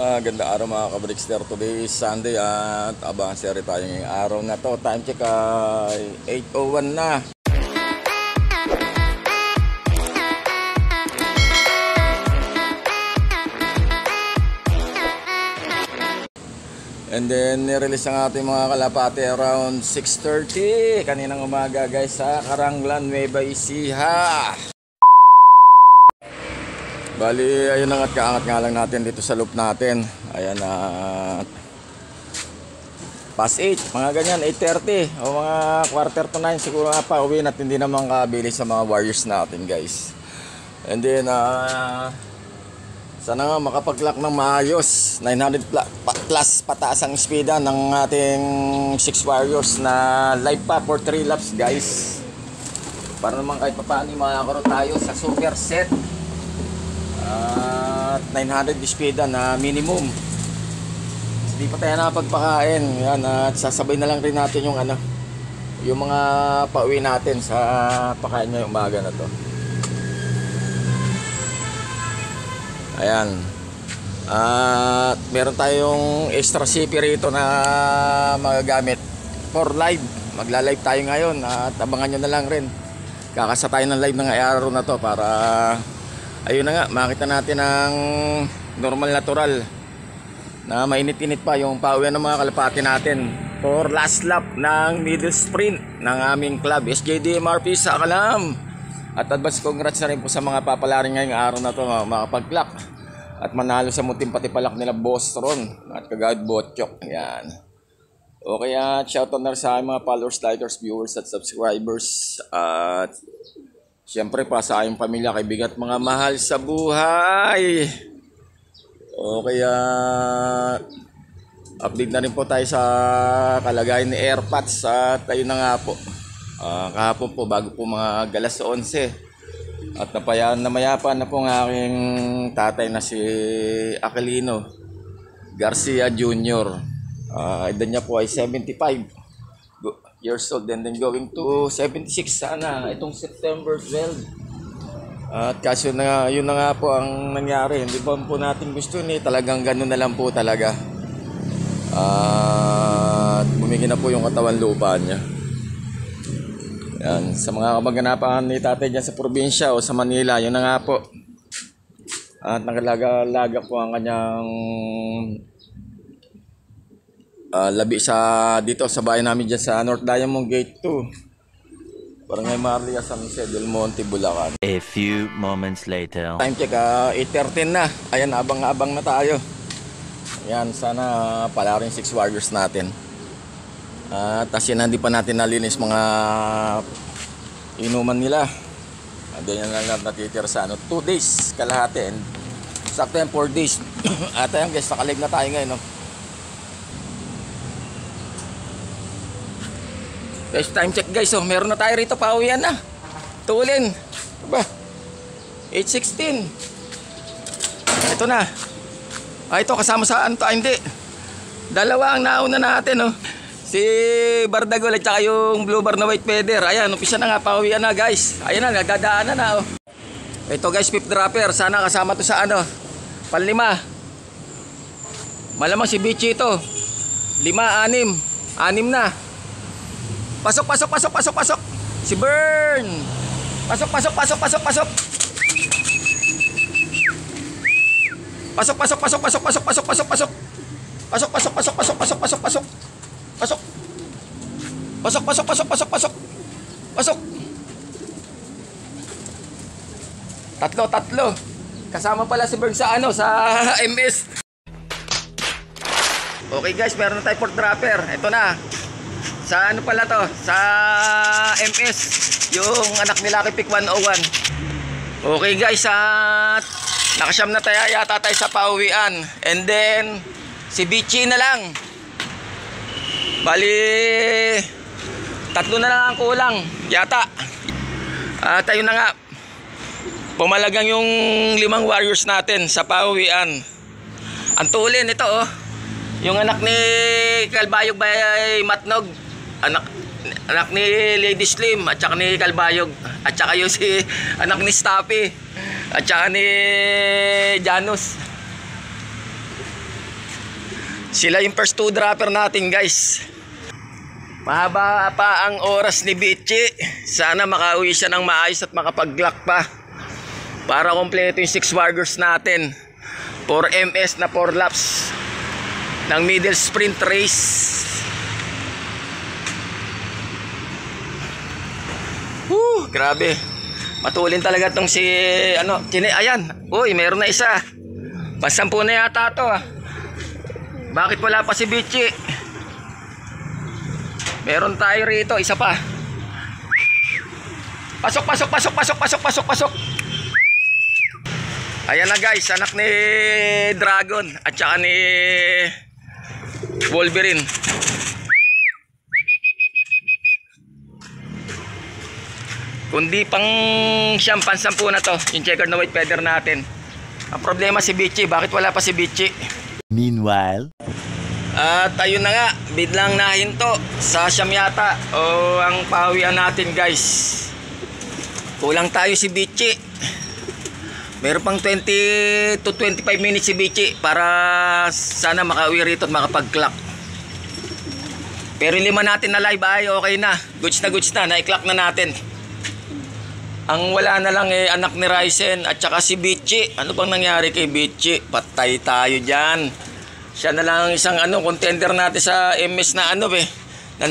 Maganda araw mga kabrikster. Today is Sunday at abang seri tayo ngayong araw na to. Time check ay 8:01 na. And then nirelease ang ating mga kalapate around 6:30 kaninang umaga guys sa Caranglan, Nueva Ecija. Bali, ayun na nga't kaangat nga lang natin dito sa loop natin. Ayan na past 8, mga ganyan, 8:30 o mga quarter to 9 siguro nga pa uwi at hindi naman kabilis sa mga warriors natin guys. And then sana nga makapag-lock ng maayos. 900 plus pataas ang speeda ng ating 6 warriors na live pa for 3 laps guys. Para naman kahit papaano makakaroon tayo sa super set. At 900 speeda na minimum. Hindi pa tayo nakapagpakain. Yan, at sasabay na lang rin natin yung yung mga pauwi natin sa pakain ngayong umaga na to. Ayan. At meron tayong extra CP rito na magagamit for live. Magla-live tayo ngayon at abangan nyo na lang rin. Kakasa tayo ng live ng araw na to para ayun na nga, makita natin ang normal natural na mainit-init pa yung pauwian ng mga kalapati natin for last lap ng middle sprint ng aming club SJDMRP sa Kalam. At advance congrats na rin po sa mga papalaring ngayong araw na to makapag-clock at manalo sa muting patipalak nila Boss Ron at Kagad Botchok. Ayan. Okay, at shoutout na rin sa mga followers, likers, viewers at subscribers at siyempre pa sa ayong pamilya, kaibigan at mga mahal sa buhay. O kaya update na rin po tayo sa kalagayan ni Airpods at ayun na nga po. Kahapon po bago po mga galas 11 at namayapa na po ng aking tatay na si Aquilino Garcia Jr. Edad niya po ay 75 years old and then going to 76 sana itong September 12. At kaso na yun na nga po ang nangyari. Hindi pa po natin gusto ni talagang ganun na lang po talaga. At bumigay na po yung katawan lupa niya. Yan, sa mga kamag-anapan ni tatay dyan sa probinsya o sa Manila, yun na nga po. At nakalaga po ang kanyang labi sa dito sa bahay namin dyan sa North Diamond Gate 2 Barangay Marlia, San Jose del Monte, Bulacan. A few moments later. Time check 8:13 na. Ayan, abang-abang na tayo. Ayan, sana pala rin 6 warriors natin. Tapos yun, hindi pa natin nalinis mga inuman nila. Yan lang natitira sa 2 days kalahati. Sakto yan 4 days. At ayan guys, nakalig na tayo ngayon, no? Guys, time check guys, meron na tayo rito, pauwian na. Tulin. Aba, 8:16. Ito na. Ito kasama sa hindi. Dalawa ang nauna natin, no. Si Bardagol at saka yung Blue Bar na White Feather. Ayan, umpisa na nga, pauwian na guys. Ayan na, nagdadaanan na, oh. Ito guys, fifth dropper. Sana kasama to sa panlima. Malamang si Bichi ito. 5, 6. 6 na. Pasok. Si Burn. Pasok. Pasok. Pasok. Tatlo. Kasama pala si Burn sa sa MS. Okay guys, meron na tayo fourth dropper. Ito na. Sa pala to? Sa MS. Yung anak ni Lucky Pick 101. Okay guys, at nakasyam na tayo yata tayo sa pauwian. And then si Bichi na lang. Bali 3 na lang ang kulang yata. At ayun na nga, pumalagang yung 5 warriors natin sa pauwian. Ang tulin ito, yung anak ni Kalbayog by Matnog, anak ni Lady Slim at saka ni Kalbayog, at saka yung si anak ni Staffy at saka ni Janus. Sila yung first two dropper natin, guys. Mahaba pa ang oras ni Bichi. Sana makauwi siya ng maayos at makapag-lock pa para kompleto yung 6 warriors natin. 4 MS na 4 laps ng middle sprint race. Grabe. Matulin talaga tong si ayan. Uy, meron na isa. Pasampu na yata to ah. Bakit wala pa si Bichi? Meron tayo rito, isa pa. Pasok. Ayan na guys, anak ni Dragon at saka ni Wolverine. Kundi pang siyang pansampu na to, yung checkered na white feather natin. Ang problema si Bichi, bakit wala pa si Bichi? Meanwhile, at ayun na nga, biglang nahinto sa siyam yata o ang pawian natin guys. Kulang tayo si Bichi. Meron pang 20 to 25 minutes si Bichi para sana makauwi rito at makapag-clock. Pero yung 5 natin na live ay okay na. Goods na, na-clock na natin. Ang wala na lang anak ni Ryzen at saka si Bichi. Ano bang nangyari kay Bichi? Patay tayo dyan. Siya na lang ang isang contender natin sa MS na na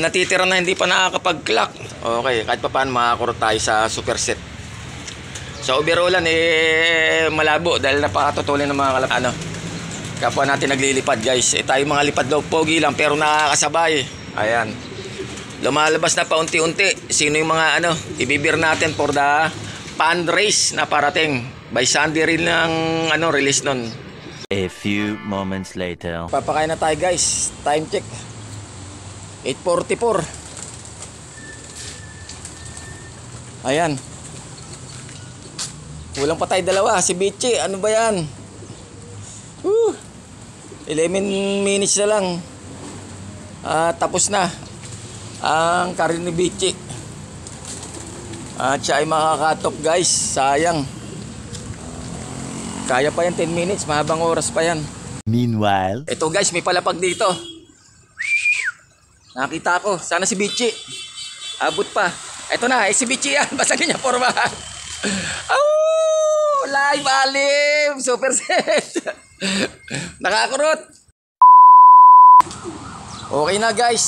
natitira na hindi pa nakakapag-clock. Okay, kahit pa paano makakurot tayo sa superset. Sa overallan malabo dahil napakatutulin ng mga kapwa natin naglilipad guys. Tayo mga lipad daw pogi lang pero nakakasabay. Ayan. Lumalabas na paunti-unti sino yung mga ibibir natin for the pan race na parating. By Sunday rin ng release nun. a few moments later. Papakain na tayo guys. Time check 8:44. Ayan. Kulang pa tayo dalawa. Si Bichi, ano ba yan? 11 minutes na lang. Tapos na ang karir ni Bichi. At siya ay makakatop guys. Sayang. Kaya pa yan 10 minutes. Mahabang oras pa yan. Meanwhile, Ito guys, may palapag dito. Nakita ko. Sana si Bichi. Abot pa. Ito na, si Bichi yan. Basagin niya forma. Oh, live alim. Super set. Nakakurot. Okay na guys.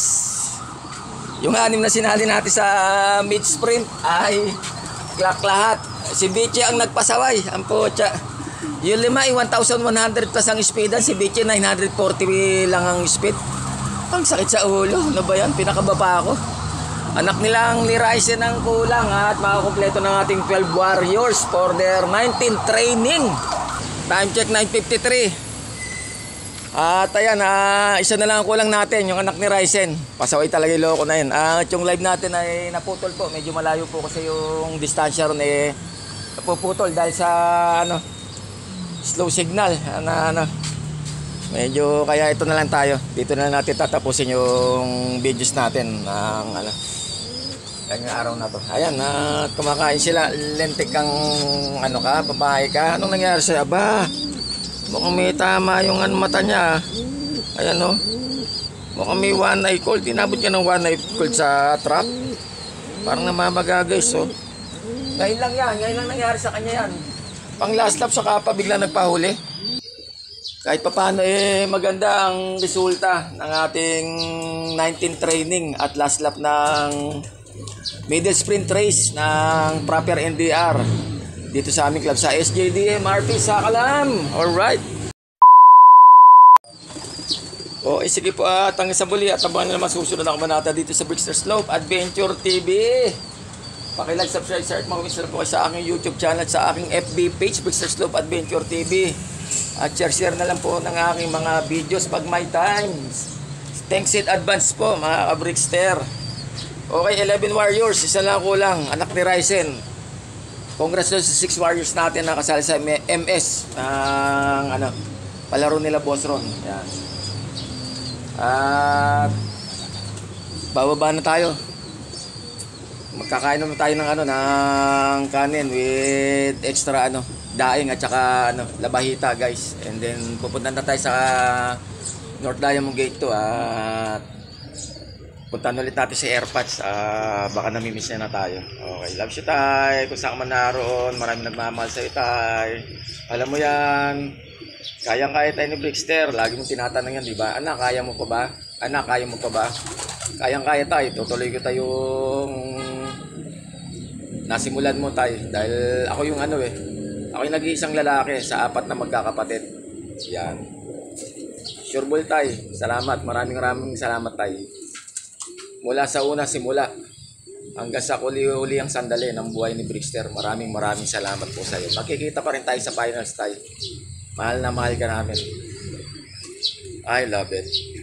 Yung 6 na sinali natin sa mid sprint ay clock lahat. Si Bichi ang nagpasaway. Ang pocha. Yung 5 ay 1,100 plus ang speed. Si Bichi 940 lang ang speed. Ang sakit sa ulo. Ano ba yan? Pinakababa ako. Anak nilang ni Ryzen ang kulang at makakompleto ng ating 12 warriors for their 19th training. Time check 9:53. At ayan, isa na lang ang kulang natin, yung anak ni Ryzen. Pasaway talaga yung loko na yun. At yung live natin ay naputol po. Medyo malayo po kasi yung distansya ron napuputol dahil sa slow signal. Medyo kaya ito na lang tayo. Dito na lang natin tatapusin yung videos natin ng ngayong araw na to. Ayan, kumakain sila. Lentik kang babae ka. Anong nangyari sa'yo? Aba, mukhang may tama yung mata niya. Ayan mukhang may one eye cold. Tinabot ka ng one eye cold sa truck. Parang namamaga guys. Ngayon lang yan. Ngayon lang nangyari sa kanya yan. Pang last lap saka pa bigla nagpahuli. Kahit pa paano maganda ang resulta ng ating 19 training at last lap ng middle sprint race ng proper NDR dito sa aming club sa SJDM RP Sakalam. Alright. Sige po at hanggang sa muli at abangan nyo naman susunod na kabanata dito sa Brickster Slope Adventure TV. Paki-like, subscribe, share at mag-comment po kayo sa aking YouTube channel at sa aking FB page Brickster Slope Adventure TV. At share na lang po ng aking mga videos pag may time. Thanks in advance po mga ka-Brickster. Okay, 11 warriors, isa lang kulang, anak ni Ryzen. Congrats sa 6 warriors natin na kasali sa MS ng palaro nila Boss Ron. Yan. At bababa na tayo. Magkakain naman tayo ng kanin with extra daing at saka labahita guys. And then pupunta na tayo sa North Diamond Gate to at puntahan ulit natin si Airpods. Baka namimiss na tayo. Okay, love you tay. Kung saan ka man naroon, maraming nagmamahal sa'yo tay. Alam mo yan, kayang-kaya tayo ni Brickster. Lagi mong tinatanong yan, di ba? Anak, kaya mo pa ba? Anak, kaya mo pa ba? Kayang-kaya tayo. Tutuloy ko tayong nasimulan mo tayo. Dahil ako yung ako yung nag-iisang lalaki sa 4 na magkakapatid. Yan. Sure ball tayo. Salamat. Maraming salamat tayo. Mula sa una simula hanggang sa uli ang sandali ng buhay ni Brickster. Maraming salamat po sa iyo. Makikita pa rin tayo sa finals tayo. Mahal na mahal ka namin. I love it.